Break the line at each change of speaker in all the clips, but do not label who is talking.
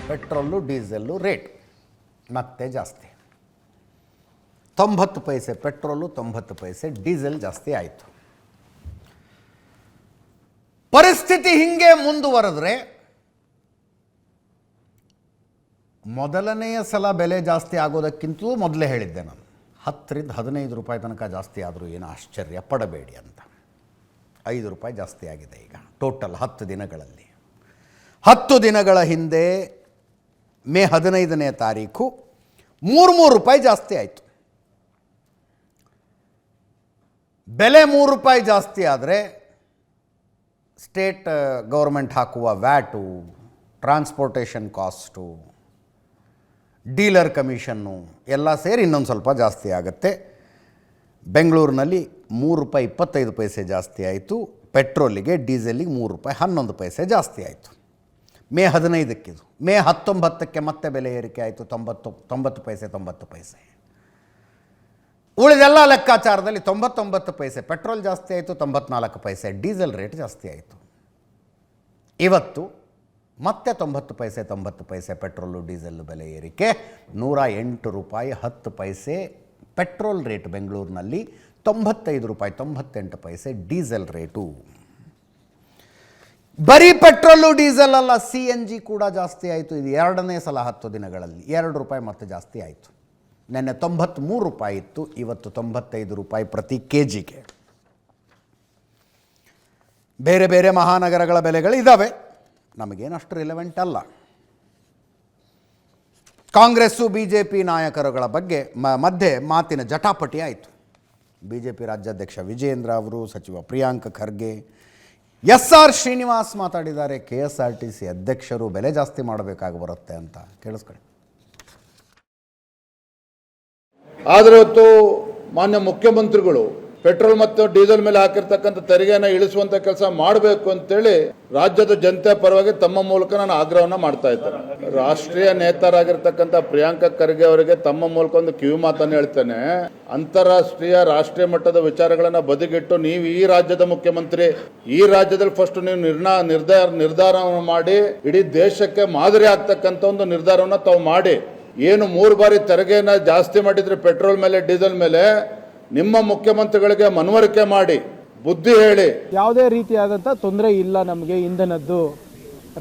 Petrol diesel rate ಮತ್ತೆ ಜಾಸ್ತಿ. 90 ಪೈಸೆ petrol, 90 ಪೈಸೆ diesel ಜಾಸ್ತಿ ಆಯಿತು. ಪರಿಸ್ಥಿತಿ ಹಿಂಗೆ ಮುಂದುವರೆದ್ರೆ ಮೊದಲನೆಯ ಸಲ ಬೆಲೆ ಜಾಸ್ತಿ ಆಗೋದಕ್ಕಿಂತಲೂ ಮೊದಲೇ ಹೇಳಿದ್ದೆ ನಾನು, 10 ರಿಂದ 15 ರೂಪಾಯಿ ತನಕ ಜಾಸ್ತಿ ಆದರೂ ಏನು ಆಶ್ಚರ್ಯ ಪಡಬೇಡಿ ಅಂತ. 5 ರೂಪಾಯಿ ಜಾಸ್ತಿ ಆಗಿದೆ ಈಗ ಟೋಟಲ್ 10 ದಿನಗಳಲ್ಲಿ. 10 ದಿನಗಳ ಹಿಂದೆ ಮೇ 15ನೇ ತಾರೀಕು 3 ರೂಪಾಯಿ ಜಾಸ್ತಿ ಆಯಿತು. ಬೆಲೆ 3 ರೂಪಾಯಿ ಜಾಸ್ತಿ ಆದರೆ ಸ್ಟೇಟ್ ಗೌರ್ಮೆಂಟ್ ಹಾಕುವ watt, transportation cost, dealer commission ಎಲ್ಲ ಸೇರಿ ಇನ್ನೊಂದು ಸ್ವಲ್ಪ ಜಾಸ್ತಿ ಆಗುತ್ತೆ. ಬೆಂಗಳೂರಿನಲ್ಲಿ 3 ರೂಪಾಯಿ 25 ಪೈಸೆ ಜಾಸ್ತಿ ಆಯಿತು. ಪೆಟ್ರೋಲಿಗೆ ಡೀಸೆಲಿಗೆ 3 ರೂಪಾಯಿ 11 ಪೈಸೆ ಜಾಸ್ತಿ ಆಯಿತು. ಮೇ 15ಕ್ಕಿದು. ಮೇ 19ಕ್ಕೆ ಮತ್ತೆ ಬೆಲೆ ಏರಿಕೆ ಆಯಿತು, 90 ಪೈಸೆ 90 ಪೈಸೆ. ಉಳಿದೆಲ್ಲ ಲೆಕ್ಕಾಚಾರದಲ್ಲಿ 99 ಪೈಸೆ ಪೆಟ್ರೋಲ್ ಜಾಸ್ತಿ ಆಯಿತು, 94 ಪೈಸೆ ಡೀಸೆಲ್ ರೇಟ್ ಜಾಸ್ತಿ ಆಯಿತು. ಇವತ್ತು ಮತ್ತೆ 90 ಪೈಸೆ 90 ಪೈಸೆ ಪೆಟ್ರೋಲು ಡೀಸೆಲ್ ಬೆಲೆ ಏರಿಕೆ, 108 ರೂಪಾಯಿ 10 ಪೈಸೆ ಪೆಟ್ರೋಲ್ ರೇಟ್ ಬೆಂಗಳೂರಿನಲ್ಲಿ, 95 ರೂಪಾಯಿ 98 ಪೈಸೆ ಡೀಸೆಲ್ ರೇಟು. ಬರೀ ಪೆಟ್ರೋಲು ಡೀಸೆಲ್ ಅಲ್ಲ, CNG ಕೂಡ ಜಾಸ್ತಿ ಆಯಿತು. ಇದು 2ನೇ ಸಲ 10 ದಿನಗಳಲ್ಲಿ 2 ರೂಪಾಯಿ ಮತ್ತೆ ಜಾಸ್ತಿ ಆಯಿತು. ನೆನ್ನೆ 93 ರೂಪಾಯಿ ಇತ್ತು, ಇವತ್ತು 95 ರೂಪಾಯಿ ಪ್ರತಿ ಕೆಜಿಗೆ. ಬೇರೆ ಬೇರೆ ಮಹಾನಗರಗಳ ಬೆಲೆಗಳು ಇದ್ದಾವೆ, ನಮಗೇನಷ್ಟು ರಿಲೆವೆಂಟ್ ಅಲ್ಲ. ಕಾಂಗ್ರೆಸ್ಸು BJP ನಾಯಕರುಗಳ ಬಗ್ಗೆ ಮಧ್ಯೆ ಮಾತಿನ ಜಟಾಪಟಿ ಆಯಿತು. BJP ರಾಜ್ಯಾಧ್ಯಕ್ಷ ವಿಜೇಂದ್ರ ಅವರು, ಸಚಿವ ಪ್ರಿಯಾಂಕ್ ಖರ್ಗೆ, SR ಶ್ರೀನಿವಾಸ್ ಮಾತಾಡಿದ್ದಾರೆ. KSRTC ಅಧ್ಯಕ್ಷರು ಬೆಲೆ ಜಾಸ್ತಿ ಮಾಡಬೇಕಾಗಿ ಬರುತ್ತೆ ಅಂತ. ಕೇಳಿಸ್ಕೊಳ್ಳಿ.
ಆದರೆ ಇವತ್ತು ಮಾನ್ಯ ಮುಖ್ಯಮಂತ್ರಿಗಳು ಪೆಟ್ರೋಲ್ ಮತ್ತು ಡೀಸೆಲ್ ಮೇಲೆ ಹಾಕಿರ್ತಕ್ಕಂಥ ತೆರಿಗೆಯನ್ನು ಇಳಿಸುವಂತ ಕೆಲಸ ಮಾಡಬೇಕು ಅಂತೇಳಿ ರಾಜ್ಯದ ಜನತೆ ಪರವಾಗಿ ತಮ್ಮ ಮೂಲಕ ನಾನು ಆಗ್ರಹವನ್ನ ಮಾಡ್ತಾ ಇದ್ದೇನೆ. ರಾಷ್ಟ್ರೀಯ ನೇತಾರಾಗಿರ್ತಕ್ಕಂಥ ಪ್ರಿಯಾಂಕ ಖರ್ಗೆ ಅವರಿಗೆ ತಮ್ಮ ಮೂಲಕ ಒಂದು ಕಿವಿ ಮಾತನ್ನು ಹೇಳ್ತೇನೆ. ಅಂತಾರಾಷ್ಟ್ರೀಯ ರಾಷ್ಟ್ರೀಯ ಮಟ್ಟದ ವಿಚಾರಗಳನ್ನ ಬದಿಗಿಟ್ಟು ನೀವು ಈ ರಾಜ್ಯದ ಮುಖ್ಯಮಂತ್ರಿ, ಈ ರಾಜ್ಯದಲ್ಲಿ ಫಸ್ಟ್ ನೀವು ನಿರ್ಧಾರವನ್ನು ಮಾಡಿ ಇಡೀ ದೇಶಕ್ಕೆ ಮಾದರಿ ಆಗ್ತಕ್ಕಂಥ ಒಂದು ನಿರ್ಧಾರವನ್ನ ತಾವು ಮಾಡಿ. ಏನು 3 ಬಾರಿ ತೆರಿಗೆಯನ್ನ ಜಾಸ್ತಿ ಮಾಡಿದ್ರೆ ಪೆಟ್ರೋಲ್ ಮೇಲೆ ಡೀಸೆಲ್ ಮೇಲೆ, ನಿಮ್ಮ ಮುಖ್ಯಮಂತ್ರಿಗಳಿಗೆ ಮನವರಿಕೆ ಮಾಡಿ ಬುದ್ಧಿ ಹೇಳಿ.
ಯಾವುದೇ ರೀತಿಯಾದಂಥ ತೊಂದರೆ ಇಲ್ಲ ನಮಗೆ ಇಂಧನದ್ದು.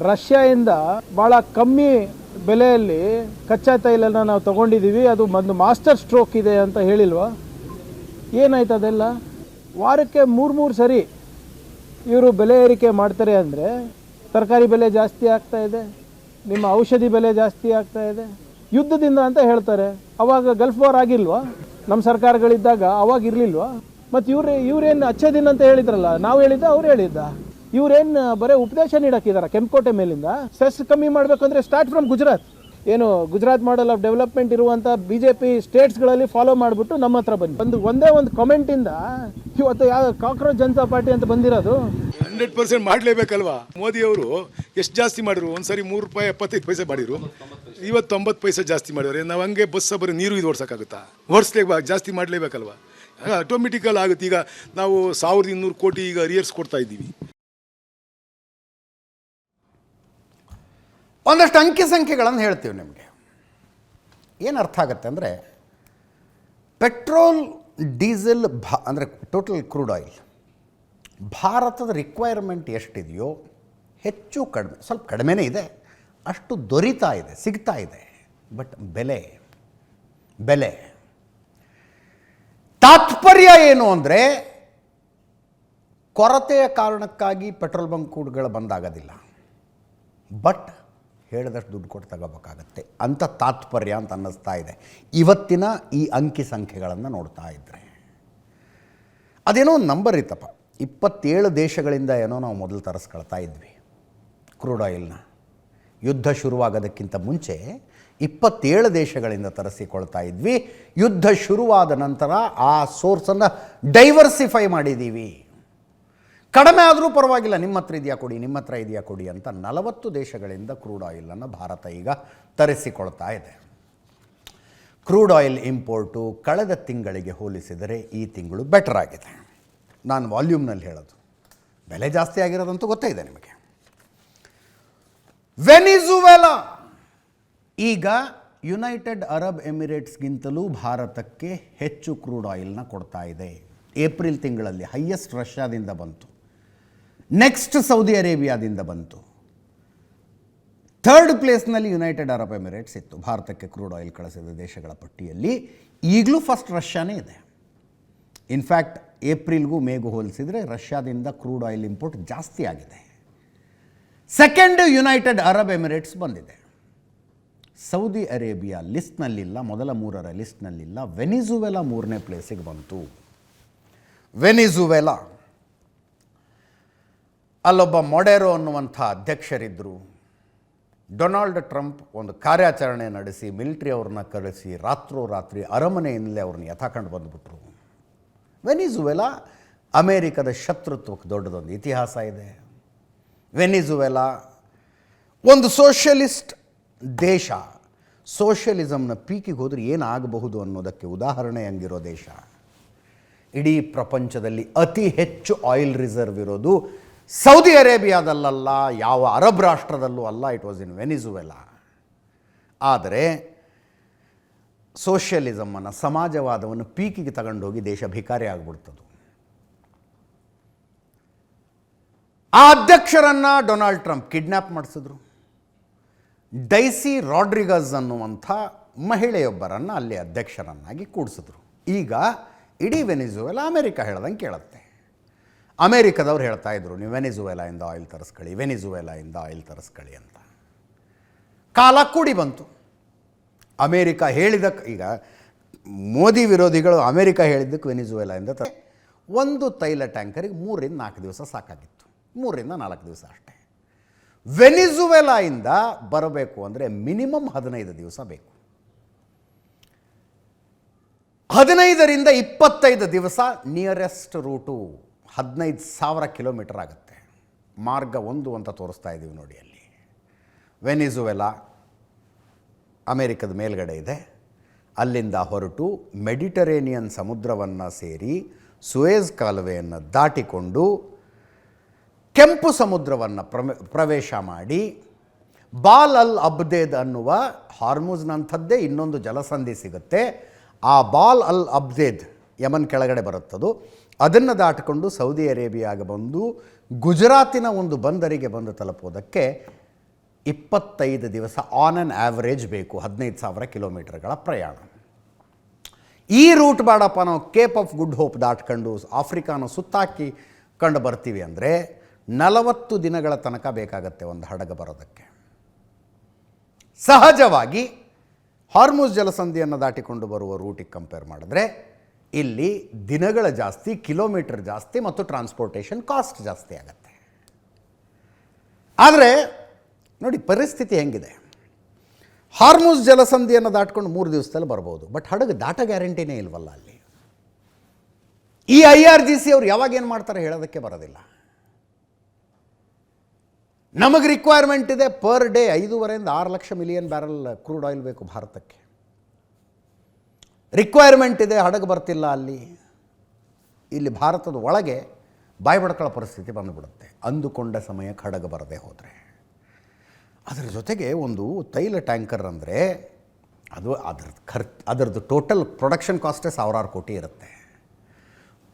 ರಷ್ಯಾದಿಂದ ಬಹಳ ಕಮ್ಮಿ ಬೆಲೆಯಲ್ಲಿ ಕಚ್ಚಾ ತೈಲನ ನಾವು ತಗೊಂಡಿದ್ದೀವಿ, ಅದು ಒಂದು ಮಾಸ್ಟರ್ ಸ್ಟ್ರೋಕ್ ಇದೆ ಅಂತ ಹೇಳಿಲ್ವಾ? ಏನಾಯ್ತು ಅದೆಲ್ಲ? ವಾರಕ್ಕೆ 3 ಸರಿ ಇವರು ಬೆಲೆ ಏರಿಕೆ ಮಾಡ್ತಾರೆ ಅಂದರೆ ತರಕಾರಿ ಬೆಲೆ ಜಾಸ್ತಿ ಆಗ್ತಾ ಇದೆ, ನಿಮ್ಮ ಔಷಧಿ ಬೆಲೆ ಜಾಸ್ತಿ ಆಗ್ತಾ ಇದೆ, ಯುದ್ಧದಿಂದ ಅಂತ ಹೇಳ್ತಾರೆ. ಅವಾಗ ಗಲ್ಫ್ ವಾರ್ ಆಗಿಲ್ವಾ? ನಮ್ಮ ಸರ್ಕಾರಗಳಿದ್ದಾಗ ಅವಾಗ ಇರಲಿಲ್ವಾ? ಮತ್ತು ಇವ್ರೇನು ಅಚ್ಚೇ ದಿನ ಅಂತ ಹೇಳಿದ್ರಲ್ಲ, ನಾವು ಹೇಳಿದ್ದ ಅವ್ರು ಹೇಳಿದ್ದ? ಇವ್ರೇನು ಬರೀ ಉಪದೇಶ ನೀಡಕ್ಕಿದಾರ ಕೆಂಪಕೋಟೆ ಮೇಲಿಂದ? ಸೆಸ್ ಕಮ್ಮಿ ಮಾಡಬೇಕಂದ್ರೆ ಸ್ಟಾರ್ಟ್ ಫ್ರಮ್ ಗುಜರಾತ್. ಏನು ಗುಜರಾತ್ ಮಾಡೆಲ್ ಆಫ್ ಡೆವಲಪ್ಮೆಂಟ್ ಇರುವಂಥ BJP ಸ್ಟೇಟ್ಸ್ಗಳಲ್ಲಿ ಫಾಲೋ ಮಾಡಿಬಿಟ್ಟು ನಮ್ಮ ಹತ್ರ ಬಂದು ಒಂದೇ ಒಂದು ಕಮೆಂಟಿಂದ ಇವತ್ತು ಯಾವ ಕಾಕ್ರೋಚ್ ಜನತಾ ಪಾರ್ಟಿ ಅಂತ ಬಂದಿರೋದು.
100% ಮಾಡಲೇಬೇಕಲ್ವಾ? ಮೋದಿ ಅವರು ಎಷ್ಟು ಜಾಸ್ತಿ ಮಾಡಿದ್ರು? ಒಂದ್ಸರಿ 3 ರೂಪಾಯಿ 75 ಪೈಸೆ ಮಾಡಿದ್ರು, ಇವತ್ತು 90 ಪೈಸೆ ಜಾಸ್ತಿ ಮಾಡಿದ್ರೆ ನಾವು ಹಂಗೆ ಬಸ್ ಬರೀ ನೀರು ಇದು ಓಡಿಸೋಕ್ಕಾಗುತ್ತಾ? ಜಾಸ್ತಿ ಮಾಡಲೇಬೇಕಲ್ವಾ? ಆಟೋಮೆಟಿಕಲ್ ಆಗುತ್ತೆ. ಈಗ ನಾವು 1200 ಕೋಟಿ ಈಗ ಅರಿಯರ್ಸ್ ಕೊಡ್ತಾ ಇದ್ದೀವಿ.
ಒಂದಷ್ಟು ಅಂಕಿ ಸಂಖ್ಯೆಗಳನ್ನು ಹೇಳ್ತೀವಿ ನಿಮಗೆ. ಏನು ಅರ್ಥ ಆಗುತ್ತೆ ಅಂದರೆ, ಪೆಟ್ರೋಲ್ ಡೀಸೆಲ್ ಅಂದರೆ ಟೋಟಲ್ ಕ್ರೂಡ್ ಆಯಿಲ್ ಭಾರತದ ರಿಕ್ವೈರ್ಮೆಂಟ್ ಎಷ್ಟಿದೆಯೋ ಹೆಚ್ಚು ಕಡಿಮೆ, ಸ್ವಲ್ಪ ಕಡಿಮೆನೇ ಇದೆ, ಅಷ್ಟು ದೊರೀತಾ ಇದೆ, ಸಿಗ್ತಾ ಇದೆ. ಬಟ್ ಬೆಲೆ ತಾತ್ಪರ್ಯ ಏನು ಅಂದರೆ, ಕೊರತೆಯ ಕಾರಣಕ್ಕಾಗಿ ಪೆಟ್ರೋಲ್ ಬಂಕ್ಗಳು ಬಂದಾಗೋದಿಲ್ಲ, ಬಟ್ ಹೇಳಿದಷ್ಟು ದುಡ್ಡು ಕೊಟ್ಟು ತಗೋಬೇಕಾಗತ್ತೆ ಅಂತ ತಾತ್ಪರ್ಯ ಅಂತ ಅನ್ನಿಸ್ತಾ ಇದೆ ಇವತ್ತಿನ ಈ ಅಂಕಿ ಸಂಖ್ಯೆಗಳನ್ನು ನೋಡ್ತಾ ಇದ್ದರೆ. ಅದೇನೋ ಒಂದು ನಂಬರ್ ಇತ್ತಪ್ಪ, 27 ದೇಶಗಳಿಂದ ಏನೋ ನಾವು ಮೊದಲು ತರಿಸ್ಕೊಳ್ತಾ ಇದ್ವಿ ಕ್ರೂಡ್ ಆಯಿಲ್ನ. ಯುದ್ಧ ಶುರುವಾಗೋದಕ್ಕಿಂತ ಮುಂಚೆ 27 ದೇಶಗಳಿಂದ ತರಿಸಿಕೊಳ್ತಾ ಇದ್ವಿ. ಯುದ್ಧ ಶುರುವಾದ ನಂತರ ಆ ಸೋರ್ಸನ್ನು ಡೈವರ್ಸಿಫೈ ಮಾಡಿದ್ದೀವಿ. ಕಡಿಮೆ ಆದರೂ ಪರವಾಗಿಲ್ಲ, ನಿಮ್ಮ ಹತ್ರ ಇದೆಯಾ ಕೊಡಿ, ನಿಮ್ಮ ಹತ್ರ ಇದೆಯಾ ಕೊಡಿ ಅಂತ 40 ದೇಶಗಳಿಂದ ಕ್ರೂಡ್ ಆಯಿಲನ್ನು ಭಾರತ ಈಗ ತರಿಸಿಕೊಳ್ತಾ ಇದೆ. ಕ್ರೂಡ್ ಆಯಿಲ್ ಇಂಪೋರ್ಟು ಕಳೆದ ತಿಂಗಳಿಗೆ ಹೋಲಿಸಿದರೆ ಈ ತಿಂಗಳು ಬೆಟರ್ ಆಗಿದೆ. ನಾನು ವಾಲ್ಯೂಮ್ನಲ್ಲಿ ಹೇಳೋದು, ಬೆಲೆ ಜಾಸ್ತಿ ಆಗಿರೋದಂತೂ ಗೊತ್ತೇ ಇದೆ ನಿಮಗೆ. ವೆನಿಜುವೆಲಾ ಈಗ ಯುನೈಟೆಡ್ ಅರಬ್ ಎಮಿರೇಟ್ಸ್ಗಿಂತಲೂ ಭಾರತಕ್ಕೆ ಹೆಚ್ಚು ಕ್ರೂಡ್ ಆಯಿಲ್ನ ಕೊಡ್ತಾ ಇದೆ. ಏಪ್ರಿಲ್ ತಿಂಗಳಲ್ಲಿ ಹೈಯೆಸ್ಟ್ ರಷ್ಯಾದಿಂದ ಬಂತು, ನೆಕ್ಸ್ಟ್ ಸೌದಿ ಅರೇಬಿಯಾದಿಂದ ಬಂತು, ಥರ್ಡ್ ಪ್ಲೇಸ್ನಲ್ಲಿ ಯುನೈಟೆಡ್ ಅರಬ್ ಎಮಿರೇಟ್ಸ್ ಇತ್ತು ಭಾರತಕ್ಕೆ ಕ್ರೂಡ್ ಆಯಿಲ್ ಕಳಿಸಿದ ದೇಶಗಳ ಪಟ್ಟಿಯಲ್ಲಿ. ಈಗಲೂ ಫಸ್ಟ್ ರಷ್ಯಾನೇ ಇದೆ. ಇನ್ಫ್ಯಾಕ್ಟ್ ಏಪ್ರಿಲ್ಗೂ ಮೇಗೂ ಹೋಲಿಸಿದರೆ ರಷ್ಯಾದಿಂದ ಕ್ರೂಡ್ ಆಯಿಲ್ ಇಂಪೋರ್ಟ್ ಜಾಸ್ತಿ ಆಗಿದೆ. ಸೆಕೆಂಡ್ ಯುನೈಟೆಡ್ ಅರಬ್ ಎಮಿರೇಟ್ಸ್ ಬಂದಿದೆ. ಸೌದಿ ಅರೇಬಿಯಾ ಲಿಸ್ಟ್ನಲ್ಲಿಲ್ಲ, ಮೊದಲ 3ರ ಲಿಸ್ಟ್ನಲ್ಲಿಲ್ಲ. ವೆನಿಜುವೆಲಾ 3ನೇ ಪ್ಲೇಸಿಗೆ ಬಂತು. ವೆನಿಜುವೆಲಾ ಅಲ್ಲೊಬ್ಬ ಮೊಡೆರೋ ಅನ್ನುವಂಥ ಅಧ್ಯಕ್ಷರಿದ್ದರು. ಡೊನಾಲ್ಡ್ ಟ್ರಂಪ್ ಒಂದು ಕಾರ್ಯಾಚರಣೆ ನಡೆಸಿ ಮಿಲಿಟ್ರಿ ಅವ್ರನ್ನ ಕರೆಸಿ ರಾತ್ರೋರಾತ್ರಿ ಅರಮನೆಯಿಂದಲೇ ಅವ್ರನ್ನ ಯಥಾಕಂಡು ಬಂದುಬಿಟ್ರು. ವೆನಿಜುವೆಲಾ ಅಮೇರಿಕದ ಶತ್ರುತ್ವಕ್ಕೆ ದೊಡ್ಡದೊಂದು ಇತಿಹಾಸ ಇದೆ. ವೆನಿಜುವೆಲಾ ಒಂದು ಸೋಷಿಯಲಿಸ್ಟ್ ದೇಶ. ಸೋಷಿಯಲಿಸಮ್ನ ಪೀಕಿಗೆ ಹೋದರೆ ಏನಾಗಬಹುದು ಅನ್ನೋದಕ್ಕೆ ಉದಾಹರಣೆ ಹಂಗಿರೋ ದೇಶ. ಇಡೀ ಪ್ರಪಂಚದಲ್ಲಿ ಅತಿ ಹೆಚ್ಚು ಆಯಿಲ್ ರಿಸರ್ವ್ ಇರೋದು ಸೌದಿ ಅರೇಬಿಯಾದಲ್ಲ, ಯಾವ ಅರಬ್ ರಾಷ್ಟ್ರದಲ್ಲೂ ಅಲ್ಲ. It was in Venezuela. ಆದರೆ ಸೋಷಿಯಲಿಸಮನ್ನು, ಸಮಾಜವಾದವನ್ನು ಪೀಕಿಗೆ ತಗೊಂಡೋಗಿ ದೇಶ ಭಿಕಾರಿ ಆಗಿಬಿಡ್ತದು. ಆ ಅಧ್ಯಕ್ಷರನ್ನು ಡೊನಾಲ್ಡ್ ಟ್ರಂಪ್ ಕಿಡ್ನ್ಯಾಪ್ ಮಾಡಿಸಿದ್ರು. ಡೈಸಿ ರಾಡ್ರಿಗಸ್ ಅನ್ನುವಂಥ ಮಹಿಳೆಯೊಬ್ಬರನ್ನು ಅಲ್ಲಿ ಅಧ್ಯಕ್ಷರನ್ನಾಗಿ ಕೂಡಿಸಿದ್ರು. ಈಗ ಇಡೀ ವೆನಿಜುವೆಲಾ ಅಮೇರಿಕ ಹೇಳ್ದಂಗೆ ಕೇಳುತ್ತೆ. ಅಮೇರಿಕದವ್ರು ಹೇಳ್ತಾ ಇದ್ರು, ನೀವು ವೆನಿಜುವೆಲಾಯಿಂದ ಆಯಿಲ್ ತರಿಸ್ಕೊಳ್ಳಿ, ವೆನಿಜುವೆಲಾಯಿಂದ ಆಯಿಲ್ ತರಿಸ್ಕೊಳ್ಳಿ ಅಂತ. ಕಾಲ ಕೂಡಿ ಬಂತು. ಅಮೇರಿಕ ಹೇಳಿದ್ದಕ್ಕೆ, ಈಗ ಮೋದಿ ವಿರೋಧಿಗಳು ಅಮೇರಿಕ ಹೇಳಿದ್ದಕ್ಕೆ ವೆನಿಜುವೆಲಾಯಿಂದ ಒಂದು ತೈಲ ಟ್ಯಾಂಕರಿಗೆ 3 ರಿಂದ 4 ದಿವಸ ಸಾಕಾಗಿತ್ತು. 3 ರಿಂದ 4 ದಿವಸ ಅಷ್ಟೇ. ವೆನಿಜುವೆಲಾಯಿಂದ ಬರಬೇಕು ಅಂದರೆ ಮಿನಿಮಮ್ 15 ದಿವಸ ಬೇಕು. 15 ರಿಂದ 25 ದಿವಸ ನಿಯರೆಸ್ಟ್ ರೂಟು 15,000 ಕಿಲೋಮೀಟರ್ ಆಗುತ್ತೆ. ಮಾರ್ಗ 1 ಅಂತ ತೋರಿಸ್ತಾ ಇದ್ದೀವಿ ನೋಡಿ ಅಲ್ಲಿ. ವೆನಿಜುವೆಲಾ ಅಮೇರಿಕದ ಮೇಲ್ಗಡೆ ಇದೆ. ಅಲ್ಲಿಂದ ಹೊರಟು ಮೆಡಿಟರೇನಿಯನ್ ಸಮುದ್ರವನ್ನು ಸೇರಿ ಸುಯೇಜ್ ಕಾಲುವೆಯನ್ನು ದಾಟಿಕೊಂಡು ಕೆಂಪು ಸಮುದ್ರವನ್ನು ಪ್ರವೇಶ ಮಾಡಿ ಬಾಲ್ ಅಲ್ ಅಬ್ದೇದ್ ಅನ್ನುವ ಹಾರ್ಮುಜ್ನಂಥದ್ದೇ ಇನ್ನೊಂದು ಜಲಸಂಧಿ ಸಿಗುತ್ತೆ. ಆ ಬಾಲ್ ಅಲ್ ಅಬ್ದೇದ್ ಯಮನ್ ಕೆಳಗಡೆ ಬರುತ್ತದು. ಅದನ್ನು ದಾಟಿಕೊಂಡು ಸೌದಿ ಅರೇಬಿಯಾಗೆ ಬಂದು ಗುಜರಾತಿನ ಒಂದು ಬಂದರಿಗೆ ಬಂದು ತಲುಪೋದಕ್ಕೆ 25 ದಿವಸ ಆನ್ ಆನ್ ಆ್ಯಾವ್ರೇಜ್ ಬೇಕು. 15,000 ಕಿಲೋಮೀಟರ್ಗಳ ಪ್ರಯಾಣ. ಈ ರೂಟ್ ಬೇಡಪ್ಪ, ನಾವು ಕೇಪ್ ಆಫ್ ಗುಡ್ ಹೋಪ್ ದಾಟ್ಕೊಂಡು ಆಫ್ರಿಕಾನ ಸುತ್ತಾಕಿ ಕಂಡು ಬರ್ತೀವಿ ಅಂದರೆ 40 ದಿನಗಳ ತನಕ ಬೇಕಾಗತ್ತೆ ಒಂದು ಹಡಗು ಬರೋದಕ್ಕೆ. ಸಹಜವಾಗಿ ಹಾರ್ಮುಜ್ ಜಲಸಂಧಿಯನ್ನು ದಾಟಿಕೊಂಡು ಬರುವ ರೂಟಿಗೆ ಕಂಪೇರ್ ಮಾಡಿದ್ರೆ ಇಲ್ಲಿ ದಿನಗಳ ಜಾಸ್ತಿ, ಕಿಲೋಮೀಟರ್ ಜಾಸ್ತಿ ಮತ್ತು ಟ್ರಾನ್ಸ್ಪೋರ್ಟೇಷನ್ ಕಾಸ್ಟ್ ಜಾಸ್ತಿ ಆಗುತ್ತೆ. ಆದರೆ ನೋಡಿ ಪರಿಸ್ಥಿತಿ ಹೆಂಗಿದೆ. ಹಾರ್ಮುಜ್ ಜಲಸಂಧಿಯನ್ನು ದಾಟ್ಕೊಂಡು 3 ದಿವಸದಲ್ಲಿ ಬರ್ಬೋದು, ಬಟ್ ಹಡಗು ದಾಟ ಗ್ಯಾರಂಟಿನೇ ಇಲ್ವಲ್ಲ ಅಲ್ಲಿ. ಈ IRGC ಅವ್ರು ಯಾವಾಗ ಏನು ಮಾಡ್ತಾರೆ ಹೇಳೋದಕ್ಕೆ ಬರೋದಿಲ್ಲ. ನಮಗೆ ರಿಕ್ವೈರ್ಮೆಂಟ್ ಇದೆ ಪರ್ ಡೇ 5.5 ರಿಂದ 6 lakh million barrel crude oil ಬೇಕು ಭಾರತಕ್ಕೆ. ರಿಕ್ವೈರ್ಮೆಂಟ್ ಇದೆ, ಹಡಗು ಬರ್ತಿಲ್ಲ ಅಲ್ಲಿ. ಇಲ್ಲಿ ಭಾರತದ ಒಳಗೆ ಬಾಯಿ ಬಡ್ಕೊಳ್ಳೋ ಪರಿಸ್ಥಿತಿ ಬಂದುಬಿಡುತ್ತೆ ಅಂದುಕೊಂಡ ಸಮಯಕ್ಕೆ ಹಡಗು ಬರದೆ ಹೋದರೆ. ಅದರ ಜೊತೆಗೆ ಒಂದು ತೈಲ ಟ್ಯಾಂಕರ್ ಅಂದರೆ ಅದು ಅದರದ್ದು ಟೋಟಲ್ ಪ್ರೊಡಕ್ಷನ್ ಕಾಸ್ಟೇ 1,000 ಕೋಟಿ ಇರುತ್ತೆ.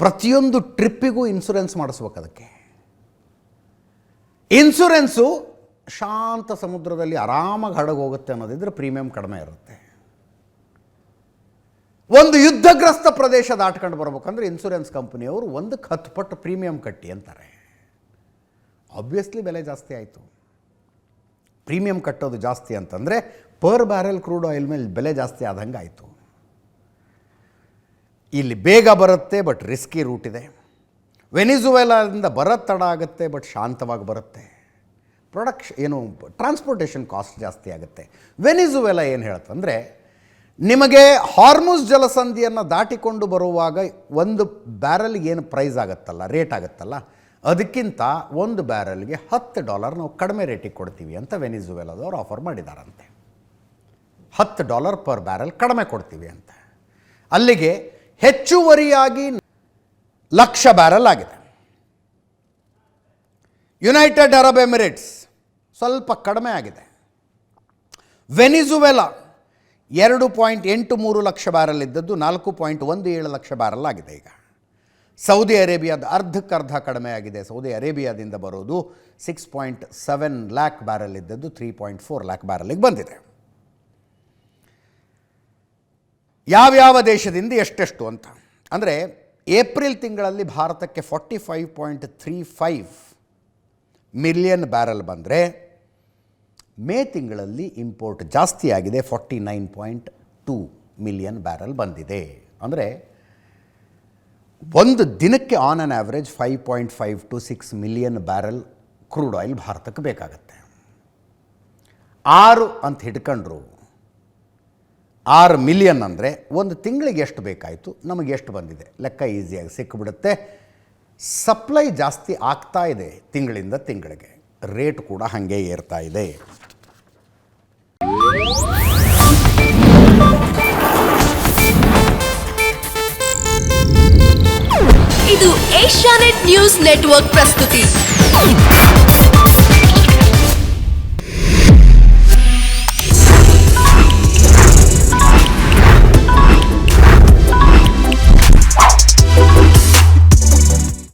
ಪ್ರತಿಯೊಂದು ಟ್ರಿಪ್ಪಿಗೂ ಇನ್ಶೂರೆನ್ಸ್ ಮಾಡಿಸ್ಬೇಕು. ಅದಕ್ಕೆ ಇನ್ಶೂರೆನ್ಸು ಶಾಂತ ಸಮುದ್ರದಲ್ಲಿ ಆರಾಮಾಗಿ ಹಡಗು ಹೋಗುತ್ತೆ ಅನ್ನೋದಿದ್ರೆ ಪ್ರೀಮಿಯಂ ಕಡಿಮೆ ಇರುತ್ತೆ. ಒಂದು ಯುದ್ಧಗ್ರಸ್ತ ಪ್ರದೇಶ ದಾಟ್ಕೊಂಡು ಬರ್ಬೇಕಂದ್ರೆ ಇನ್ಶೂರೆನ್ಸ್ ಕಂಪನಿಯವರು 10 ಪಟ್ಟು ಪ್ರೀಮಿಯಂ ಕಟ್ಟಿ ಅಂತಾರೆ. ಆಬ್ವಿಯಸ್ಲಿ ಬೆಲೆ ಜಾಸ್ತಿ ಆಯಿತು. ಪ್ರೀಮಿಯಂ ಕಟ್ಟೋದು ಜಾಸ್ತಿ ಅಂತಂದರೆ ಪರ್ ಬ್ಯಾರೆಲ್ ಕ್ರೂಡ್ ಆಯಿಲ್ ಮೇಲೆ ಬೆಲೆ ಜಾಸ್ತಿ ಆದಂಗೆ ಆಯಿತು. ಇಲ್ಲಿ ಬೇಗ ಬರುತ್ತೆ ಬಟ್ ರಿಸ್ಕಿ ರೂಟ್ ಇದೆ. ವೆನಿಜುವೆಲಾದಿಂದ ಬರೋದು ತಡ ಆಗುತ್ತೆ ಬಟ್ ಶಾಂತವಾಗಿ ಬರುತ್ತೆ. ಟ್ರಾನ್ಸ್ಪೋರ್ಟೇಷನ್ ಕಾಸ್ಟ್ ಜಾಸ್ತಿ ಆಗುತ್ತೆ. ವೆನಿಜುವೆಲಾ ಏನು ಹೇಳ್ತಂದರೆ, ನಿಮಗೆ ಹಾರ್ಮುಜ್ ಜಲಸಂಧಿಯನ್ನು ದಾಟಿಕೊಂಡು ಬರುವಾಗ ಒಂದು ಬ್ಯಾರಲ್ಗೆ ಏನು ಪ್ರೈಸ್ ಆಗುತ್ತಲ್ಲ, ರೇಟ್ ಆಗುತ್ತಲ್ಲ, ಅದಕ್ಕಿಂತ ಒಂದು ಬ್ಯಾರಲ್ಗೆ $10 ನಾವು ಕಡಿಮೆ ರೇಟಿಗೆ ಕೊಡ್ತೀವಿ ಅಂತ ವೆನಿಜುವೆಲಾದವ್ರು ಆಫರ್ ಮಾಡಿದಾರಂತೆ. $10 ಪರ್ ಬ್ಯಾರಲ್ ಕಡಿಮೆ ಕೊಡ್ತೀವಿ ಅಂತ. ಅಲ್ಲಿಗೆ ಹೆಚ್ಚುವರಿಯಾಗಿ 1,00,000 ಬ್ಯಾರಲ್ ಆಗಿದೆ. ಯುನೈಟೆಡ್ ಅರಬ್ ಎಮಿರೇಟ್ಸ್ ಸ್ವಲ್ಪ ಕಡಿಮೆ ಆಗಿದೆ. ವೆನಿಜುವೆಲಾ 2.83 ಲಕ್ಷ ಬ್ಯಾರಲ್ ಇದ್ದದ್ದು 4.17 ಲಕ್ಷ ಬ್ಯಾರಲ್ ಆಗಿದೆ ಈಗ. ಸೌದಿ ಅರೇಬಿಯಾದ ಅರ್ಧಕ್ಕರ್ಧ ಕಡಿಮೆ ಆಗಿದೆ. ಸೌದಿ ಅರೇಬಿಯಾದಿಂದ ಬರೋದು 6.7 ಲ್ಯಾಕ್ ಬ್ಯಾರಲ್ ಇದ್ದದ್ದು 3.4 ಲ್ಯಾಕ್ ಬ್ಯಾರಲ್ಗೆ ಬಂದಿದೆ. ಯಾವ್ಯಾವ ದೇಶದಿಂದ ಎಷ್ಟೆಷ್ಟು ಅಂತ ಅಂದರೆ ಏಪ್ರಿಲ್ ತಿಂಗಳಲ್ಲಿ ಭಾರತಕ್ಕೆ 45.35 ಮಿಲಿಯನ್ ಬ್ಯಾರಲ್ ಬಂದರೆ ಮೇ ತಿಂಗಳಲ್ಲಿ ಇಂಪೋರ್ಟ್ ಜಾಸ್ತಿ ಆಗಿದೆ, 49.2 ಮಿಲಿಯನ್ ಬ್ಯಾರಲ್ ಬಂದಿದೆ. ಅಂದರೆ ಒಂದು ದಿನಕ್ಕೆ on on average 5.5 to 6 million barrel crude oil ಭಾರತಕ್ಕೆ ಬೇಕಾಗತ್ತೆ. 6 ಅಂತ ಹಿಡ್ಕೊಂಡ್ರು, 6 ಮಿಲಿಯನ್ ಅಂದರೆ ಒಂದು ತಿಂಗಳಿಗೆ ಎಷ್ಟು ಬೇಕಾಯಿತು, ನಮಗೆ ಎಷ್ಟು ಬಂದಿದೆ ಲೆಕ್ಕ ಈಸಿಯಾಗಿ ಸಿಕ್ಕಿಬಿಡುತ್ತೆ. ಸಪ್ಲೈ ಜಾಸ್ತಿ ಆಗ್ತಾ ಇದೆ ತಿಂಗಳಿಂದ ತಿಂಗಳಿಗೆ, ರೇಟ್ ಕೂಡ ಹಾಗೆ ಏರ್ತಾ ಇದೆ.
ಇದು ಏಷ್ಯಾನೆಟ್ ನ್ಯೂಸ್ ನೆಟ್ವರ್ಕ್ ಪ್ರಸ್ತುತಿ.